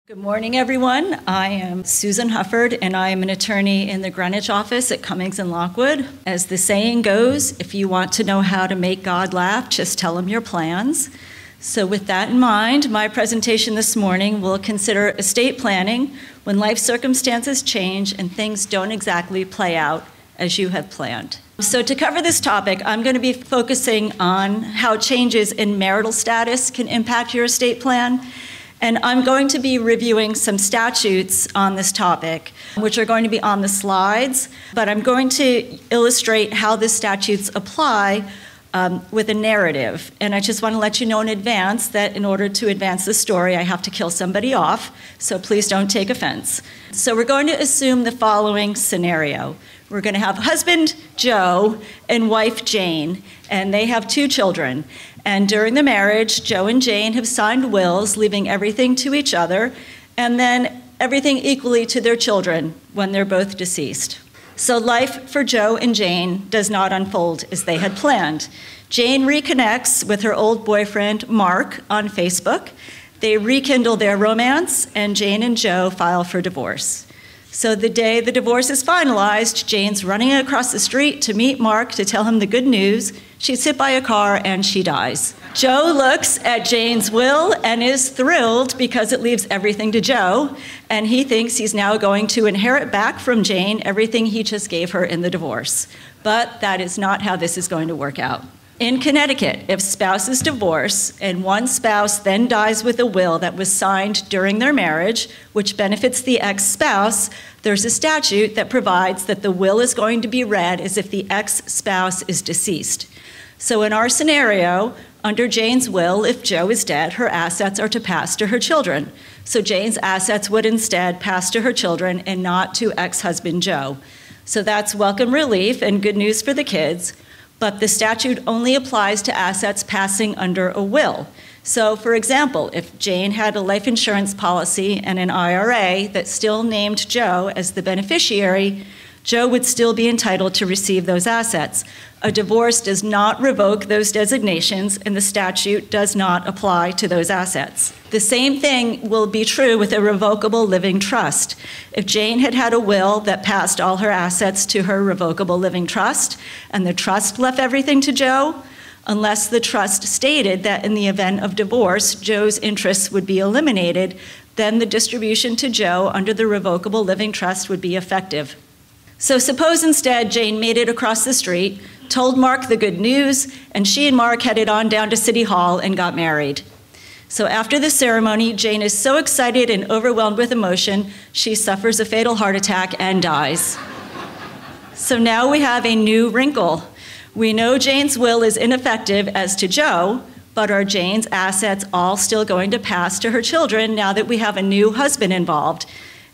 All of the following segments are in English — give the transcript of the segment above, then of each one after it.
Good morning, everyone. I am Susan Huffard, and I am an attorney in the Greenwich office at Cummings and Lockwood. As the saying goes, if you want to know how to make God laugh, just tell him your plans. So with that in mind, my presentation this morning will consider estate planning when life circumstances change and things don't exactly play out as you have planned. So to cover this topic, I'm going to be focusing on how changes in marital status can impact your estate plan. And I'm going to be reviewing some statutes on this topic, which are going to be on the slides, but I'm going to illustrate how the statutes apply with a narrative. And I just want to let you know in advance that in order to advance the story, I have to kill somebody off, so please don't take offense. So we're going to assume the following scenario. We're going to have husband Joe and wife Jane, and they have 2 children. And during the marriage, Joe and Jane have signed wills, leaving everything to each other, and then everything equally to their children when they're both deceased. So life for Joe and Jane does not unfold as they had planned. Jane reconnects with her old boyfriend, Mark, on Facebook. They rekindle their romance, and Jane and Joe file for divorce. So the day the divorce is finalized, Jane's running across the street to meet Mark to tell him the good news. She's hit by a car and she dies. Joe looks at Jane's will and is thrilled because it leaves everything to Joe, and he thinks he's now going to inherit back from Jane everything he just gave her in the divorce. But that is not how this is going to work out. In Connecticut, if spouses divorce and one spouse then dies with a will that was signed during their marriage, which benefits the ex-spouse, there's a statute that provides that the will is going to be read as if the ex-spouse is deceased. So in our scenario, under Jane's will, if Joe is dead, her assets are to pass to her children. So Jane's assets would instead pass to her children and not to ex-husband Joe. So that's welcome relief and good news for the kids. But the statute only applies to assets passing under a will. So, for example, if Jane had a life insurance policy and an IRA that still named Joe as the beneficiary, Joe would still be entitled to receive those assets. A divorce does not revoke those designations, and the statute does not apply to those assets. The same thing will be true with a revocable living trust. If Jane had had a will that passed all her assets to her revocable living trust, and the trust left everything to Joe, unless the trust stated that in the event of divorce, Joe's interests would be eliminated, then the distribution to Joe under the revocable living trust would be effective. So suppose instead Jane made it across the street, told Mark the good news, and she and Mark headed on down to City Hall and got married. So after the ceremony, Jane is so excited and overwhelmed with emotion, she suffers a fatal heart attack and dies. So now we have a new wrinkle. We know Jane's will is ineffective as to Joe, but are Jane's assets all still going to pass to her children now that we have a new husband involved?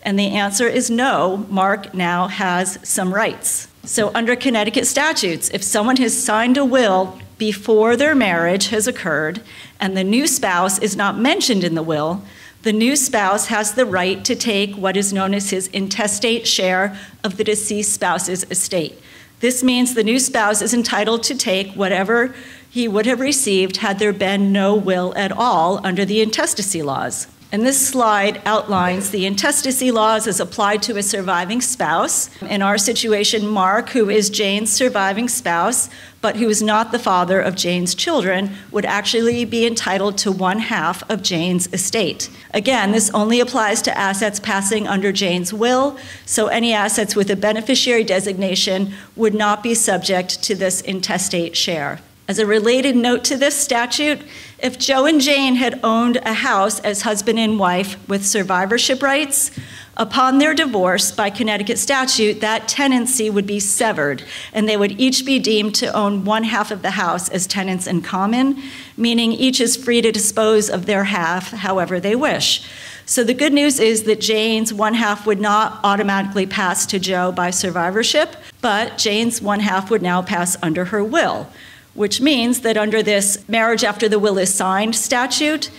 And the answer is no. Mark now has some rights. So under Connecticut statutes, if someone has signed a will before their marriage has occurred and the new spouse is not mentioned in the will, the new spouse has the right to take what is known as his intestate share of the deceased spouse's estate. This means the new spouse is entitled to take whatever he would have received had there been no will at all under the intestacy laws. And this slide outlines the intestacy laws as applied to a surviving spouse. In our situation, Mark, who is Jane's surviving spouse, but who is not the father of Jane's children, would actually be entitled to 1/2 of Jane's estate. Again, this only applies to assets passing under Jane's will, so any assets with a beneficiary designation would not be subject to this intestate share. As a related note to this statute, if Joe and Jane had owned a house as husband and wife with survivorship rights, upon their divorce by Connecticut statute, that tenancy would be severed, and they would each be deemed to own 1/2 of the house as tenants in common, meaning each is free to dispose of their half however they wish. So the good news is that Jane's 1/2 would not automatically pass to Joe by survivorship, but Jane's 1/2 would now pass under her will, which means that under this marriage after the will is signed statute,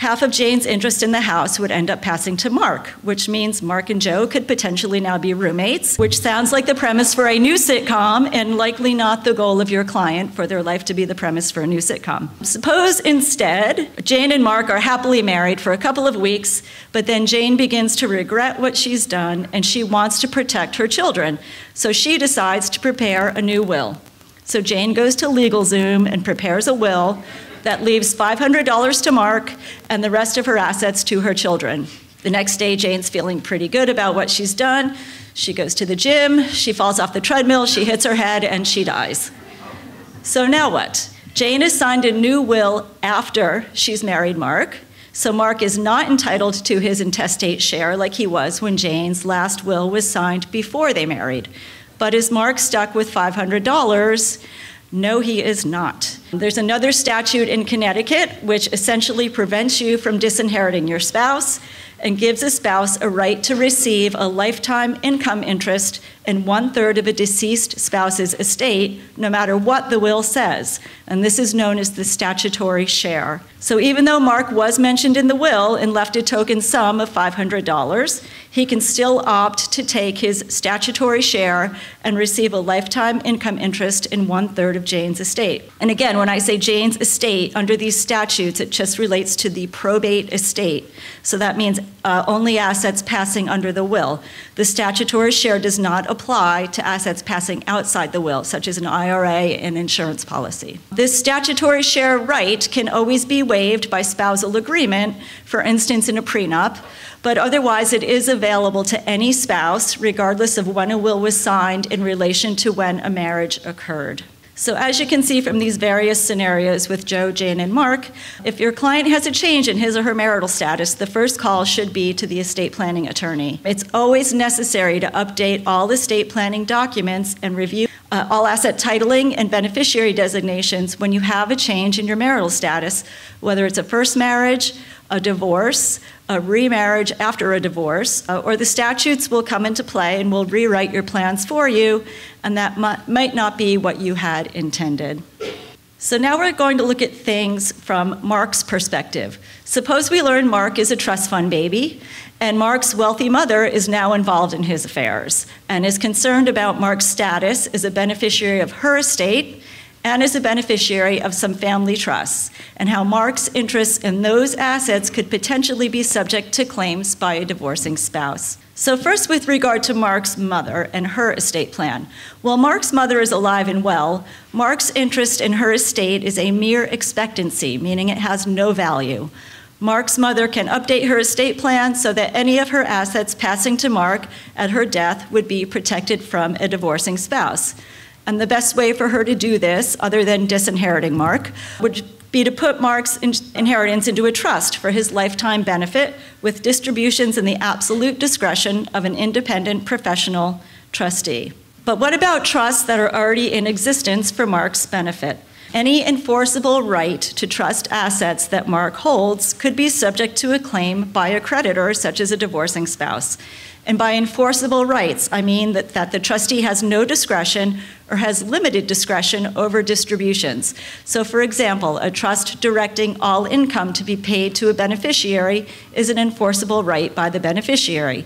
half of Jane's interest in the house would end up passing to Mark, which means Mark and Joe could potentially now be roommates, which sounds like the premise for a new sitcom and likely not the goal of your client for their life to be the premise for a new sitcom. Suppose instead, Jane and Mark are happily married for a couple of weeks, but then Jane begins to regret what she's done and she wants to protect her children. So she decides to prepare a new will. So Jane goes to LegalZoom and prepares a will that leaves $500 to Mark and the rest of her assets to her children. The next day, Jane's feeling pretty good about what she's done. She goes to the gym, she falls off the treadmill, she hits her head, and she dies. So now what? Jane has signed a new will after she's married Mark, so Mark is not entitled to his intestate share like he was when Jane's last will was signed before they married. But is Mark stuck with $500? No, he is not. There's another statute in Connecticut which essentially prevents you from disinheriting your spouse and gives a spouse a right to receive a lifetime income interest in 1/3 of a deceased spouse's estate, no matter what the will says. And this is known as the statutory share. So even though Mark was mentioned in the will and left a token sum of $500, he can still opt to take his statutory share and receive a lifetime income interest in 1/3 of Jane's estate. And again, when I say Jane's estate, under these statutes, it just relates to the probate estate. So that means only assets passing under the will. The statutory share does not apply to assets passing outside the will, such as an IRA and insurance policy. This statutory share right can always be waived by spousal agreement, for instance in a prenup, but otherwise it is available to any spouse, regardless of when a will was signed in relation to when a marriage occurred. So as you can see from these various scenarios with Joe, Jane, and Mark, if your client has a change in his or her marital status, the first call should be to the estate planning attorney. It's always necessary to update all estate planning documents and review all asset titling and beneficiary designations when you have a change in your marital status, whether it's a first marriage, a divorce, a remarriage after a divorce, or the statutes will come into play and will rewrite your plans for you, and that might not be what you had intended. So now we're going to look at things from Mark's perspective. Suppose we learn Mark is a trust fund baby, and Mark's wealthy mother is now involved in his affairs and is concerned about Mark's status as a beneficiary of her estate and as a beneficiary of some family trusts, and how Mark's interests in those assets could potentially be subject to claims by a divorcing spouse. So first, with regard to Mark's mother and her estate plan. While Mark's mother is alive and well, Mark's interest in her estate is a mere expectancy, meaning it has no value. Mark's mother can update her estate plan so that any of her assets passing to Mark at her death would be protected from a divorcing spouse. And the best way for her to do this, other than disinheriting Mark, would be to put Mark's inheritance into a trust for his lifetime benefit with distributions in the absolute discretion of an independent professional trustee. But what about trusts that are already in existence for Mark's benefit? Any enforceable right to trust assets that Mark holds could be subject to a claim by a creditor, such as a divorcing spouse. And by enforceable rights, I mean that the trustee has no discretion or has limited discretion over distributions. So for example, a trust directing all income to be paid to a beneficiary is an enforceable right by the beneficiary.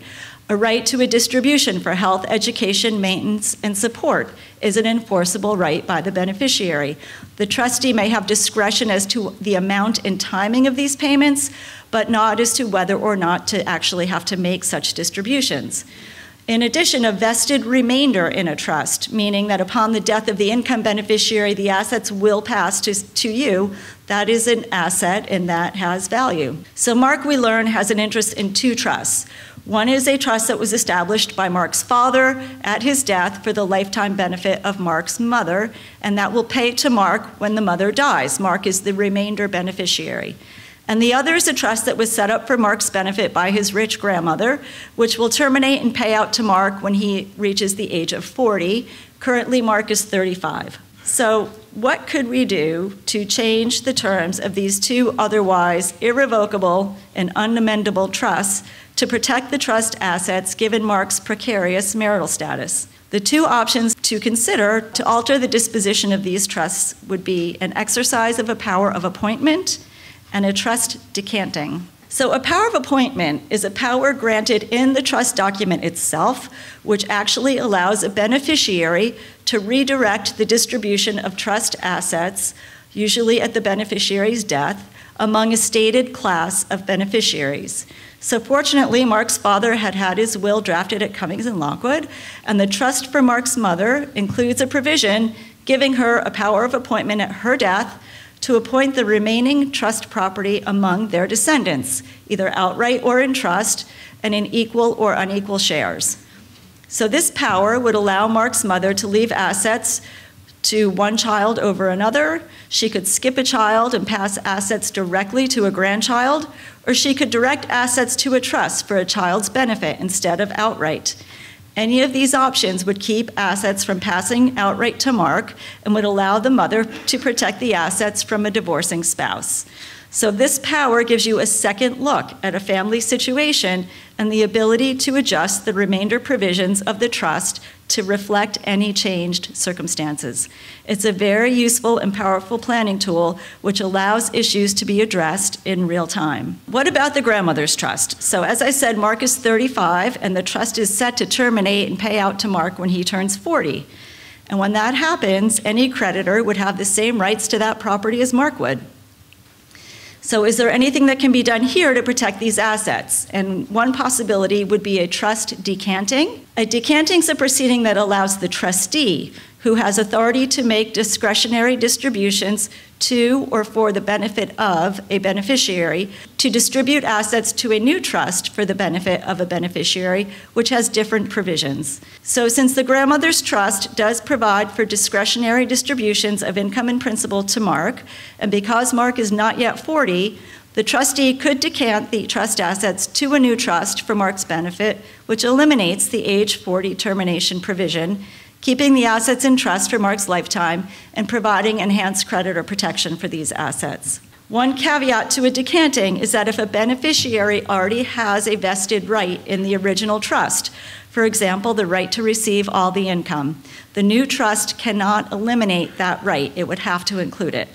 A right to a distribution for health, education, maintenance, and support is an enforceable right by the beneficiary. The trustee may have discretion as to the amount and timing of these payments, but not as to whether or not to actually have to make such distributions. In addition, a vested remainder in a trust, meaning that upon the death of the income beneficiary, the assets will pass to you, that is an asset and that has value. So Mark, we learn, has an interest in two trusts. One is a trust that was established by Mark's father at his death for the lifetime benefit of Mark's mother, and that will pay to Mark when the mother dies. Mark is the remainder beneficiary. And the other is a trust that was set up for Mark's benefit by his rich grandmother, which will terminate and pay out to Mark when he reaches the age of 40. Currently, Mark is 35. So what could we do to change the terms of these two otherwise irrevocable and unamendable trusts to protect the trust assets given Mark's precarious marital status? The two options to consider to alter the disposition of these trusts would be an exercise of a power of appointment and a trust decanting. So a power of appointment is a power granted in the trust document itself, which actually allows a beneficiary to redirect the distribution of trust assets, usually at the beneficiary's death, among a stated class of beneficiaries. So fortunately, Mark's father had had his will drafted at Cummings and Lockwood, and the trust for Mark's mother includes a provision giving her a power of appointment at her death to appoint the remaining trust property among their descendants, either outright or in trust, and in equal or unequal shares. So this power would allow Mark's mother to leave assets to one child over another. She could skip a child and pass assets directly to a grandchild, or she could direct assets to a trust for a child's benefit instead of outright. Any of these options would keep assets from passing outright to Mark and would allow the mother to protect the assets from a divorcing spouse. So this power gives you a second look at a family situation and the ability to adjust the remainder provisions of the trust to reflect any changed circumstances. It's a very useful and powerful planning tool which allows issues to be addressed in real time. What about the grandmother's trust? So as I said, Mark is 35 and the trust is set to terminate and pay out to Mark when he turns 40. And when that happens, any creditor would have the same rights to that property as Mark would. So is there anything that can be done here to protect these assets? And one possibility would be a trust decanting. A decanting is a proceeding that allows the trustee, who has authority to make discretionary distributions to or for the benefit of a beneficiary, to distribute assets to a new trust for the benefit of a beneficiary, which has different provisions. So since the grandmother's trust does provide for discretionary distributions of income and principal to Mark, and because Mark is not yet 40, the trustee could decant the trust assets to a new trust for Mark's benefit, which eliminates the age 40 termination provision, keeping the assets in trust for Mark's lifetime and providing enhanced creditor protection for these assets. One caveat to a decanting is that if a beneficiary already has a vested right in the original trust, for example, the right to receive all the income, the new trust cannot eliminate that right. It would have to include it.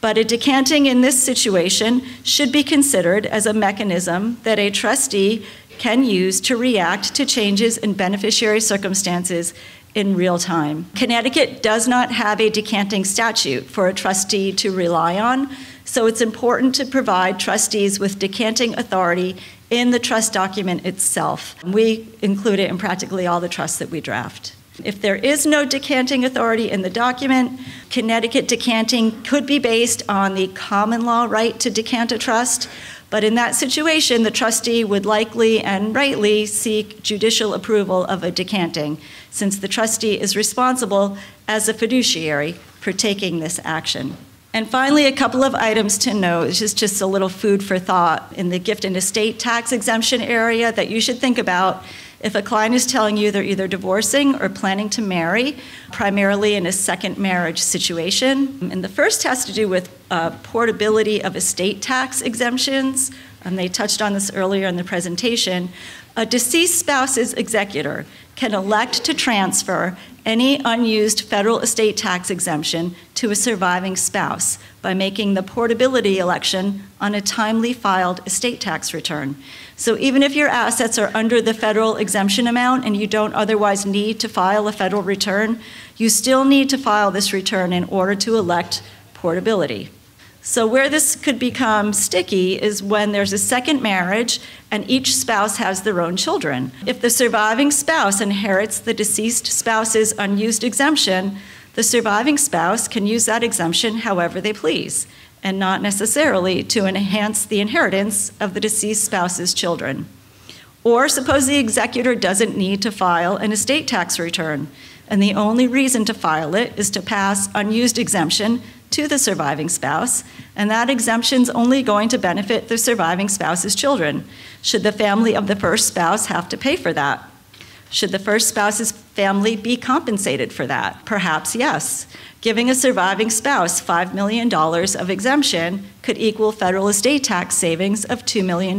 But a decanting in this situation should be considered as a mechanism that a trustee can use to react to changes in beneficiary circumstances in real time. Connecticut does not have a decanting statute for a trustee to rely on, so it's important to provide trustees with decanting authority in the trust document itself. We include it in practically all the trusts that we draft. If there is no decanting authority in the document, Connecticut decanting could be based on the common law right to decant a trust, but in that situation, the trustee would likely and rightly seek judicial approval of a decanting, since the trustee is responsible as a fiduciary for taking this action. And finally, a couple of items to note. This is just a little food for thought in the gift and estate tax exemption area that you should think about if a client is telling you they're either divorcing or planning to marry, primarily in a second marriage situation. And the first has to do with portability of estate tax exemptions, and they touched on this earlier in the presentation. A deceased spouse's executor can elect to transfer any unused federal estate tax exemption to a surviving spouse by making the portability election on a timely filed estate tax return. So even if your assets are under the federal exemption amount and you don't otherwise need to file a federal return, you still need to file this return in order to elect portability. So where this could become sticky is when there's a second marriage and each spouse has their own children. If the surviving spouse inherits the deceased spouse's unused exemption, the surviving spouse can use that exemption however they please, and not necessarily to enhance the inheritance of the deceased spouse's children. Or suppose the executor doesn't need to file an estate tax return, and the only reason to file it is to pass unused exemption to the surviving spouse, and that exemption's only going to benefit the surviving spouse's children. Should the family of the first spouse have to pay for that? Should the first spouse's family be compensated for that? Perhaps yes. Giving a surviving spouse $5 million of exemption could equal federal estate tax savings of $2 million.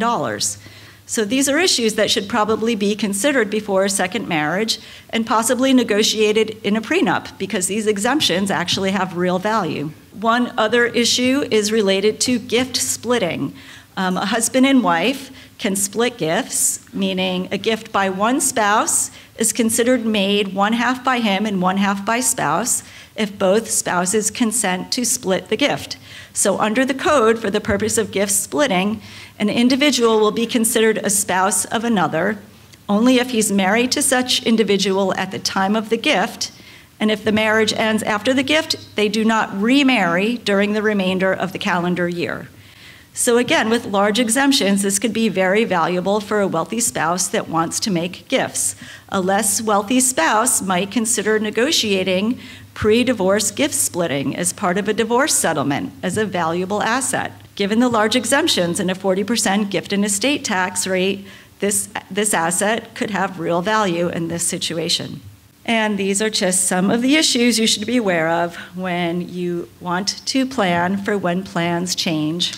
So these are issues that should probably be considered before a second marriage and possibly negotiated in a prenup, because these exemptions actually have real value. One other issue is related to gift splitting. A husband and wife can split gifts, meaning a gift by one spouse is considered made one half by him and one half by spouse if both spouses consent to split the gift. So under the code, for the purpose of gift splitting, an individual will be considered a spouse of another only if he's married to such individual at the time of the gift, and if the marriage ends after the gift, they do not remarry during the remainder of the calendar year. So again, with large exemptions, this could be very valuable for a wealthy spouse that wants to make gifts. A less wealthy spouse might consider negotiating pre-divorce gift splitting as part of a divorce settlement as a valuable asset. Given the large exemptions and a 40% gift and estate tax rate, this asset could have real value in this situation. And these are just some of the issues you should be aware of when you want to plan for when plans change.